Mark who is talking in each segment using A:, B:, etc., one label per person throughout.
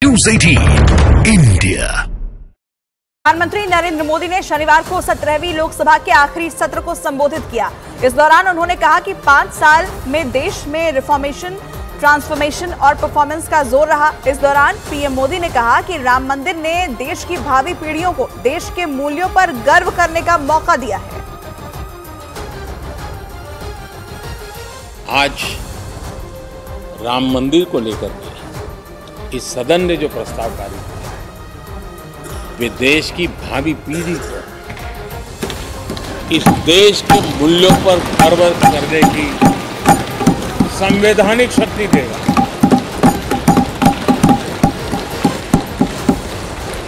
A: News 18 India.
B: प्रधानमंत्री नरेंद्र मोदी ने शनिवार को 17वीं लोकसभा के आखिरी सत्र को संबोधित किया। इस दौरान उन्होंने कहा कि 5 साल में देश में रिफॉर्मेशन, ट्रांसफॉर्मेशन और परफॉर्मेंस का जोर रहा। इस दौरान पीएम मोदी ने कहा कि राम मंदिर ने देश की भावी पीढ़ियों को देश के मूल्यों पर गर्व करने का मौका दिया है।
C: आज राम मंदिर को लेकर के इस सदन ने जो प्रस्ताव पारित किया, वे देश की भावी पीढ़ी को इस देश के मूल्यों पर गर्व करने की संवैधानिक शक्ति देगा।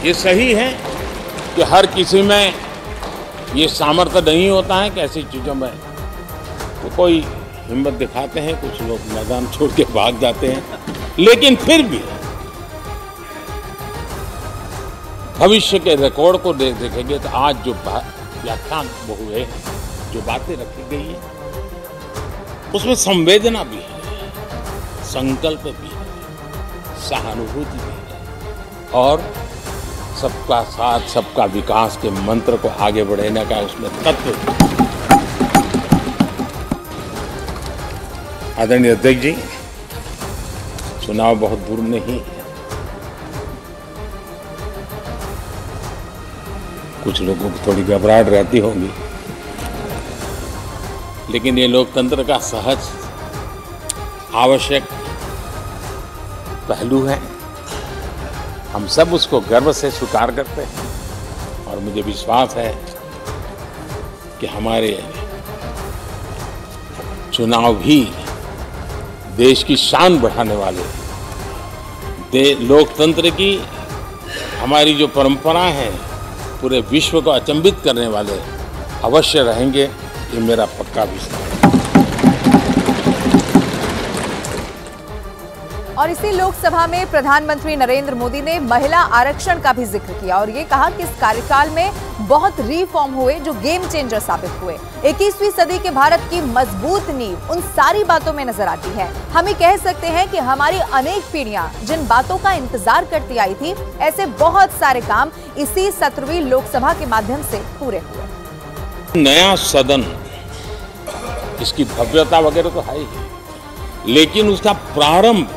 C: ये सही है कि हर किसी में ये सामर्थ्य नहीं होता है कि ऐसी चीजों में तो कोई हिम्मत दिखाते हैं, कुछ लोग मैदान छोड़ के भाग जाते हैं, लेकिन फिर भी भविष्य के रिकॉर्ड को देखेंगे तो आज जो व्याख्यान वो हुए, जो बातें रखी गई है, उसमें संवेदना भी है, संकल्प भी है, सहानुभूति भी है और सबका साथ सबका विकास के मंत्र को आगे बढ़ाने का उसमें तत्व है। आदरणीय अध्यक्ष जी, चुनाव बहुत दूर नहीं है। कुछ लोगों को थोड़ी घबराहट रहती होगी, लेकिन ये लोकतंत्र का सहज आवश्यक पहलू है। हम सब उसको गर्व से स्वीकार करते हैं और मुझे विश्वास है कि हमारे चुनाव भी देश की शान बढ़ाने वाले, लोकतंत्र की हमारी जो परंपरा है पूरे विश्व को अचंभित करने वाले अवश्य रहेंगे। ये मेरा पक्का विश्वास है।
B: और इसी लोकसभा में प्रधानमंत्री नरेंद्र मोदी ने महिला आरक्षण का भी जिक्र किया और ये कहा कि इस कार्यकाल में बहुत रिफॉर्म हुए जो गेम चेंजर साबित हुए। 21वीं सदी के भारत की मजबूत नींव उन सारी बातों में नजर आती है। हम ये कह सकते हैं कि हमारी अनेक पीढ़ियां जिन बातों का इंतजार करती आई थी, ऐसे बहुत सारे काम इसी 17वीं लोकसभा के माध्यम से पूरे हुए।
C: नया सदन, इसकी भव्यता वगैरह तो है ही, लेकिन उसका प्रारंभ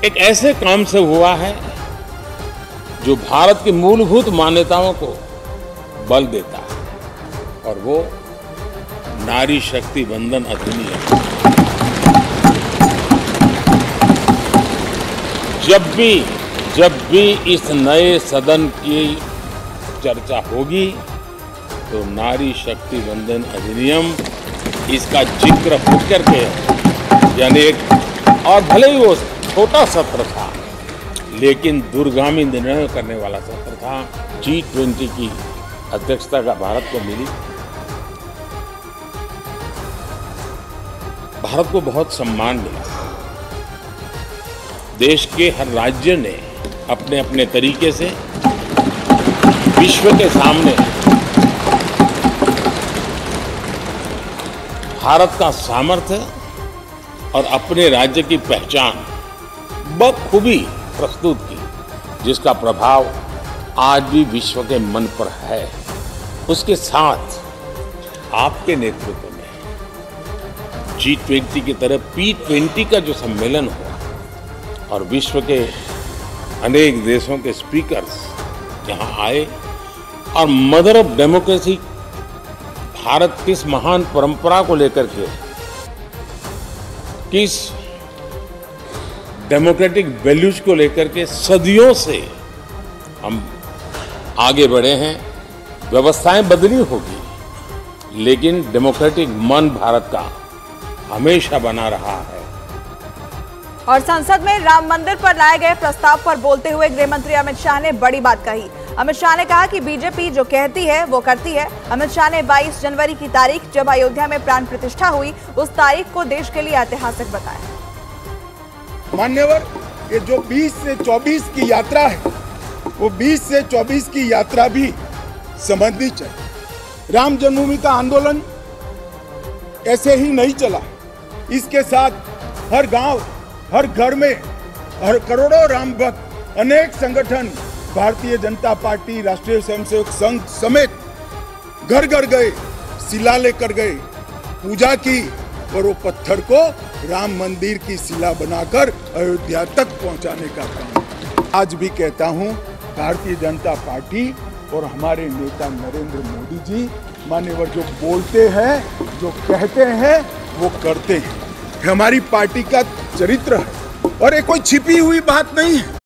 C: एक ऐसे काम से हुआ है जो भारत की मूलभूत मान्यताओं को बल देता है और वो नारी शक्ति वंदन अधिनियम। जब भी इस नए सदन की चर्चा होगी तो नारी शक्ति वंदन अधिनियम इसका जिक्र होकर के, यानी एक, और भले ही वो छोटा सत्र था लेकिन दूरगामी निर्णय करने वाला सत्र था। G20 की अध्यक्षता का भारत को मिली। भारत को बहुत सम्मान मिला। देश के हर राज्य ने अपने अपने तरीके से विश्व के सामने भारत का सामर्थ्य और अपने राज्य की पहचान बखूबी प्रस्तुत की, जिसका प्रभाव आज भी विश्व के मन पर है। उसके साथ आपके नेतृत्व में G20 की तरह P20 का जो सम्मेलन हुआ और विश्व के अनेक देशों के स्पीकर्स यहाँ आए और मदर ऑफ डेमोक्रेसी भारत किस महान परंपरा को लेकर के, किस डेमोक्रेटिक वैल्यूज को लेकर के सदियों से हम आगे बढ़े हैं। व्यवस्थाएं बदली होगी लेकिन डेमोक्रेटिक मन भारत का हमेशा बना रहा है।
B: और संसद में राम मंदिर पर लाए गए प्रस्ताव पर बोलते हुए गृह मंत्री अमित शाह ने बड़ी बात कही। अमित शाह ने कहा कि बीजेपी जो कहती है वो करती है। अमित शाह ने 22 जनवरी की तारीख, जब अयोध्या में प्राण प्रतिष्ठा हुई, उस तारीख को देश के लिए ऐतिहासिक बताया।
D: मान्यवर, ये जो 20 से 24 की यात्रा है, वो 20 से 24 की यात्रा भी समझनी चाहिए। राम जन्मभूमि का आंदोलन ऐसे ही नहीं चला। इसके साथ हर गांव, हर घर में और करोड़ों राम भक्त अनेक संगठन भारतीय जनता पार्टी, राष्ट्रीय स्वयंसेवक संघ समेत घर घर गए, शिला लेकर गए, पूजा की और वो पत्थर को राम मंदिर की शिला बनाकर अयोध्या तक पहुंचाने का काम। आज भी कहता हूं, भारतीय जनता पार्टी और हमारे नेता नरेंद्र मोदी जी मान्यवर जो बोलते हैं, जो कहते हैं, वो करते हैं। हमारी पार्टी का चरित्र है और ये कोई छिपी हुई बात नहीं है।